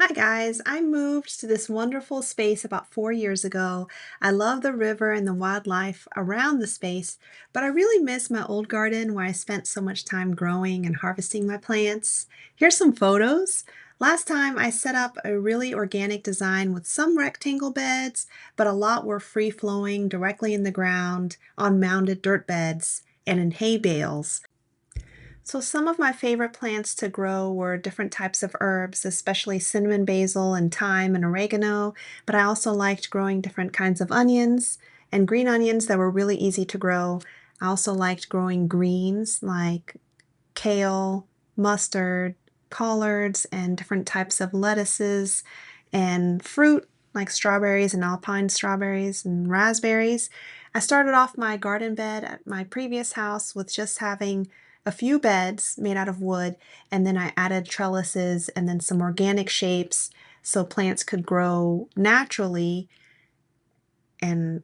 Hi guys, I moved to this wonderful space about 4 years ago. I love the river and the wildlife around the space, but I really miss my old garden where I spent so much time growing and harvesting my plants. Here's some photos. Last time I set up a really organic design with some rectangle beds, but a lot were free flowing directly in the ground on mounded dirt beds and in hay bales. So some of my favorite plants to grow were different types of herbs, especially cinnamon, basil, and thyme and oregano, but I also liked growing different kinds of onions and green onions that were really easy to grow. I also liked growing greens like kale, mustard, collards, and different types of lettuces and fruit like strawberries and alpine strawberries and raspberries. I started off my garden bed at my previous house with just having a few beds made out of wood, and then I added trellises and then some organic shapes so plants could grow naturally, and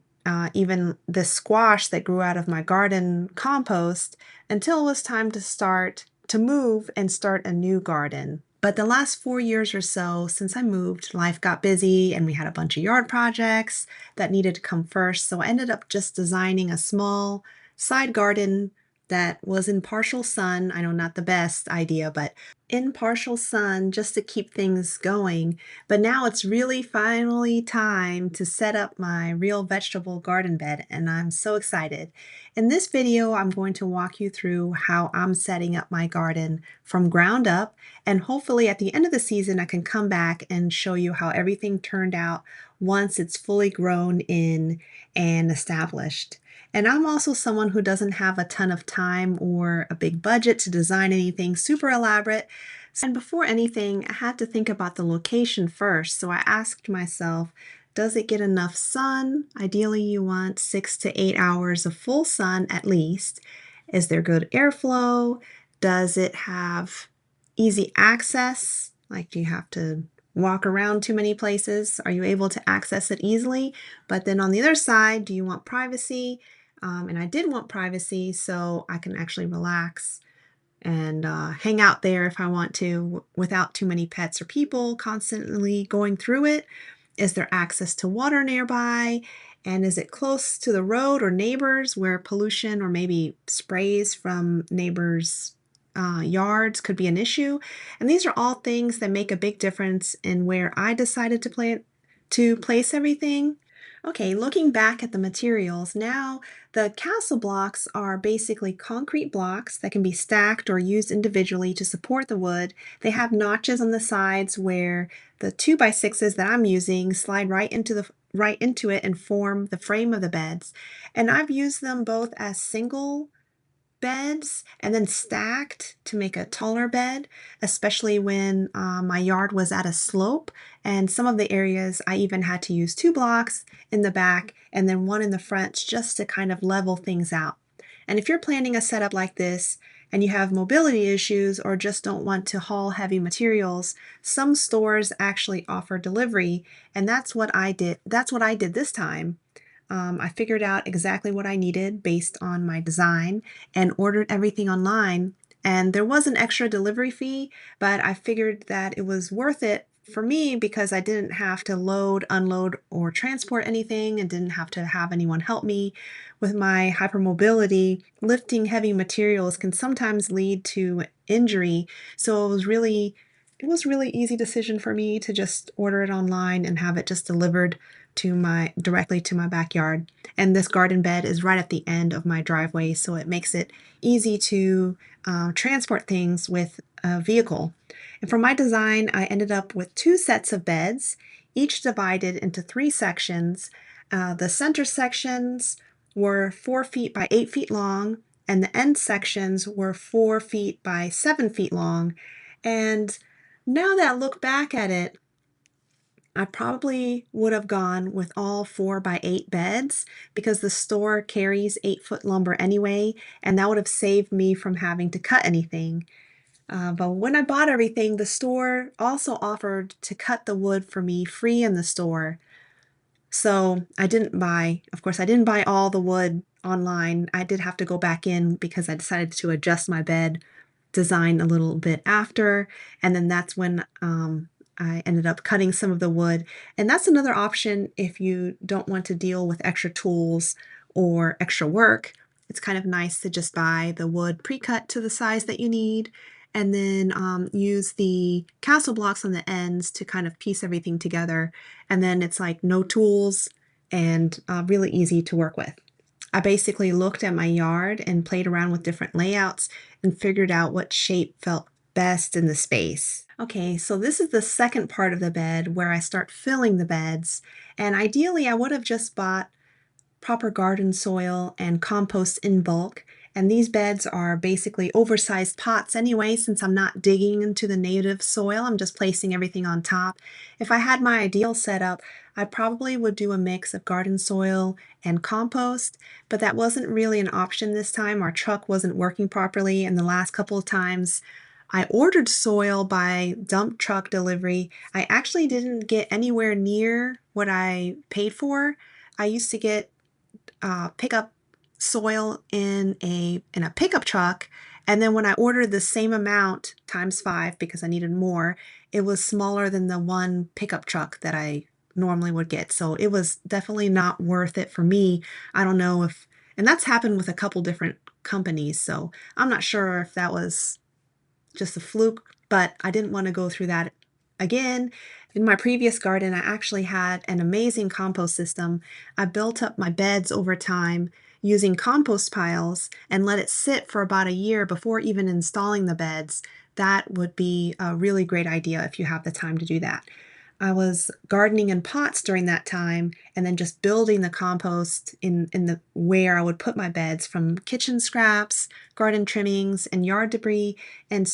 even the squash that grew out of my garden compost until it was time to start to move and start a new garden. But the last 4 years or so since I moved, life got busy and we had a bunch of yard projects that needed to come first. So I ended up just designing a small side garden that was in partial sun. I know, not the best idea, but in partial sun just to keep things going. But now it's really finally time to set up my real vegetable garden bed, and I'm so excited. In this video, I'm going to walk you through how I'm setting up my garden from ground up, and hopefully at the end of the season, I can come back and show you how everything turned out once it's fully grown in and established. And I'm also someone who doesn't have a ton of time or a big budget to design anything super elaborate. And before anything, I had to think about the location first. So I asked myself, does it get enough sun? Ideally, you want 6 to 8 hours of full sun at least. Is there good airflow? Does it have easy access? Like, do you have to walk around too many places? Are you able to access it easily? But then on the other side, do you want privacy? And I did want privacy so I can actually relax and hang out there if I want to without too many pets or people constantly going through it. Is there access to water nearby? And is it close to the road or neighbors where pollution or maybe sprays from neighbors' yards could be an issue? And these are all things that make a big difference in where I decided to place everything. Okay, looking back at the materials, now the castle blocks are basically concrete blocks that can be stacked or used individually to support the wood. They have notches on the sides where the 2x6s that I'm using slide right into it and form the frame of the beds. And I've used them both as single beds and then stacked to make a taller bed, especially when my yard was at a slope. And some of the areas I even had to use 2 blocks in the back and then one in the front just to kind of level things out. And if you're planning a setup like this and you have mobility issues or just don't want to haul heavy materials, some stores actually offer delivery, and that's what I did. That's what I did this time. I figured out exactly what I needed based on my design and ordered everything online. And there was an extra delivery fee, but I figured that it was worth it for me because I didn't have to load, unload, or transport anything and didn't have to have anyone help me. With my hypermobility, lifting heavy materials can sometimes lead to injury. So it was really easy decision for me to just order it online and have it just delivered directly to my backyard. And this garden bed is right at the end of my driveway, so it makes it easy to transport things with a vehicle. And for my design, I ended up with 2 sets of beds, each divided into 3 sections. The center sections were 4 feet by 8 feet long, and the end sections were 4 feet by 7 feet long. And now that I look back at it, I probably would have gone with all 4 by 8 beds because the store carries 8-foot lumber anyway, and that would have saved me from having to cut anything. But when I bought everything, the store also offered to cut the wood for me free in the store. So of course, I didn't buy all the wood online. I did have to go back in because I decided to adjust my bed design a little bit after, and then that's when I ended up cutting some of the wood, and that's another option if you don't want to deal with extra tools or extra work. It's kind of nice to just buy the wood pre-cut to the size that you need, and then use the castle blocks on the ends to kind of piece everything together, and then it's like no tools and really easy to work with. I basically looked at my yard and played around with different layouts and figured out what shape felt best in the space. Okay, so this is the second part of the bed where I start filling the beds. And ideally, I would have just bought proper garden soil and compost in bulk. And these beds are basically oversized pots anyway, since I'm not digging into the native soil, I'm just placing everything on top. If I had my ideal setup, I probably would do a mix of garden soil and compost, but that wasn't really an option this time. Our truck wasn't working properly, and the last couple of times I ordered soil by dump truck delivery, I actually didn't get anywhere near what I paid for. I used to get pick up soil in a pickup truck, and then when I ordered the same amount times 5 because I needed more, it was smaller than the one pickup truck that I normally would get. So it was definitely not worth it for me. I don't know if, and that's happened with a couple different companies, so I'm not sure if that was just a fluke, but I didn't want to go through that again. In my previous garden, I actually had an amazing compost system. I built up my beds over time using compost piles and let it sit for about a year before even installing the beds. That would be a really great idea if you have the time to do that. I was gardening in pots during that time and then just building the compost in the where I would put my beds from kitchen scraps, garden trimmings, and yard debris, and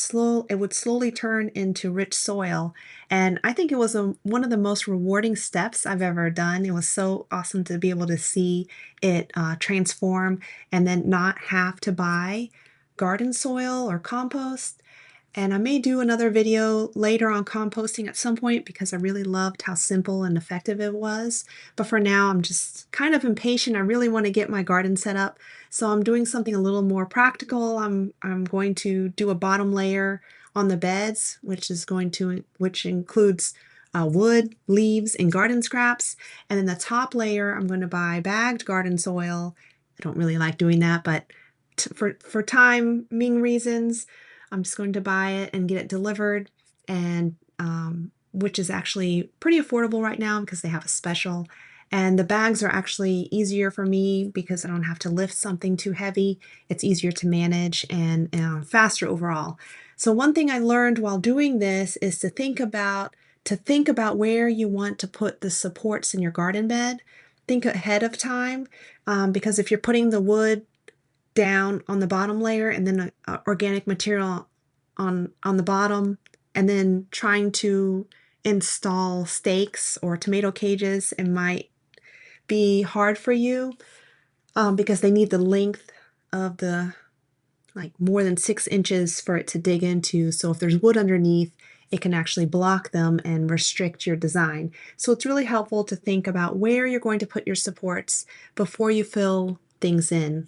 it would slowly turn into rich soil. And I think it was one of the most rewarding steps I've ever done. It was so awesome to be able to see it transform and then not have to buy garden soil or compost. And I may do another video later on composting at some point because I really loved how simple and effective it was. But for now, I'm just kind of impatient. I really want to get my garden set up. So I'm doing something a little more practical. I'm going to do a bottom layer on the beds, which includes wood, leaves, and garden scraps. And then the top layer, I'm going to buy bagged garden soil. I don't really like doing that, but for timing reasons, I'm just going to buy it and get it delivered, and which is actually pretty affordable right now because they have a special. And the bags are actually easier for me because I don't have to lift something too heavy. It's easier to manage and faster overall. So one thing I learned while doing this is to think about where you want to put the supports in your garden bed. Think ahead of time, because if you're putting the wood down on the bottom layer and then organic material on the bottom, and then trying to install stakes or tomato cages, it might be hard for you because they need the length of the like more than 6 inches for it to dig into. So if there's wood underneath, it can actually block them and restrict your design. So it's really helpful to think about where you're going to put your supports before you fill things in.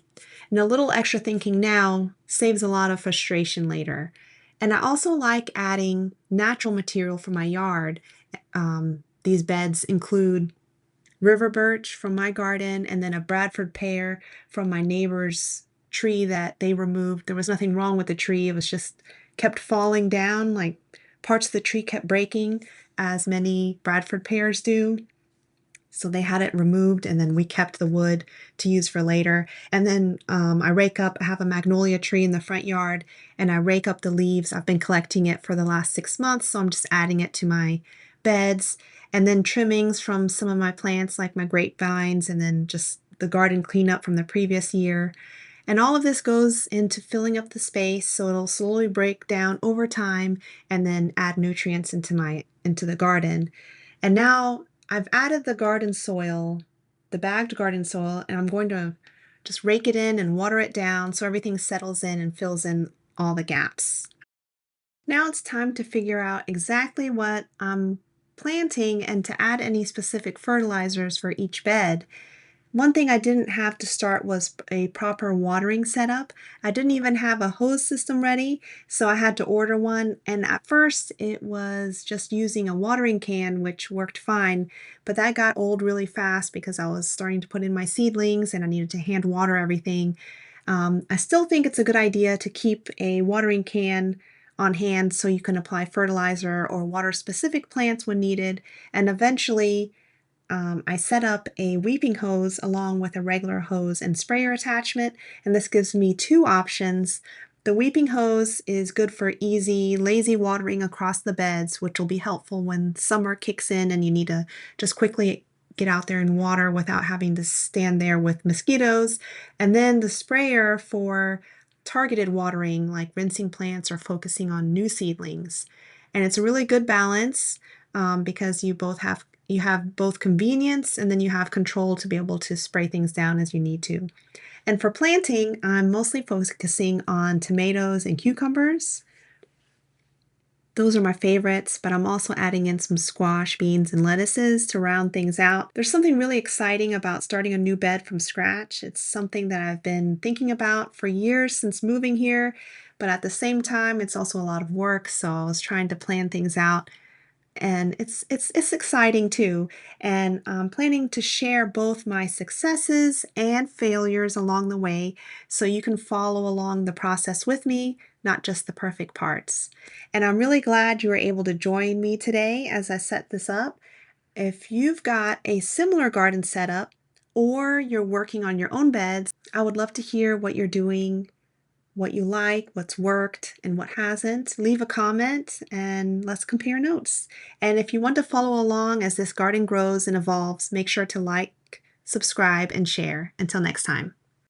And a little extra thinking now saves a lot of frustration later. And I also like adding natural material for my yard. These beds include river birch from my garden and then a Bradford pear from my neighbor's tree that they removed. There was nothing wrong with the tree. It was just kept falling down, like parts of the tree kept breaking, as many Bradford pears do. So they had it removed, and then we kept the wood to use for later. And then I have a magnolia tree in the front yard, and I rake up the leaves. I've been collecting it for the last 6 months, so I'm just adding it to my beds. And then trimmings from some of my plants, like my grapevines, and then just the garden cleanup from the previous year. And all of this goes into filling up the space, so it'll slowly break down over time and then add nutrients into the garden. And now I've added the garden soil, the bagged garden soil, and I'm going to just rake it in and water it down so everything settles in and fills in all the gaps. Now it's time to figure out exactly what I'm planting and to add any specific fertilizers for each bed. One thing I didn't have to start was a proper watering setup. I didn't even have a hose system ready, so I had to order one. And at first, it was just using a watering can, which worked fine, but that got old really fast because I was starting to put in my seedlings and I needed to hand water everything. I still think it's a good idea to keep a watering can on hand so you can apply fertilizer or water specific plants when needed, and eventually I set up a weeping hose along with a regular hose and sprayer attachment, and this gives me two options. The weeping hose is good for easy, lazy watering across the beds, which will be helpful when summer kicks in and you need to just quickly get out there and water without having to stand there with mosquitoes. And then the sprayer for targeted watering, like rinsing plants or focusing on new seedlings. And it's a really good balance because you have both convenience and then you have control to be able to spray things down as you need to. And for planting, I'm mostly focusing on tomatoes and cucumbers. Those are my favorites, but I'm also adding in some squash, beans, and lettuces to round things out. There's something really exciting about starting a new bed from scratch. It's something that I've been thinking about for years since moving here, but at the same time, it's also a lot of work, so I was trying to plan things out, and it's exciting too. And I'm planning to share both my successes and failures along the way so you can follow along the process with me, not just the perfect parts. And I'm really glad you were able to join me today as I set this up. If you've got a similar garden setup or you're working on your own beds, I would love to hear what you're doing, what you like, what's worked, and what hasn't. Leave a comment and let's compare notes. And if you want to follow along as this garden grows and evolves, make sure to like, subscribe, and share. Until next time.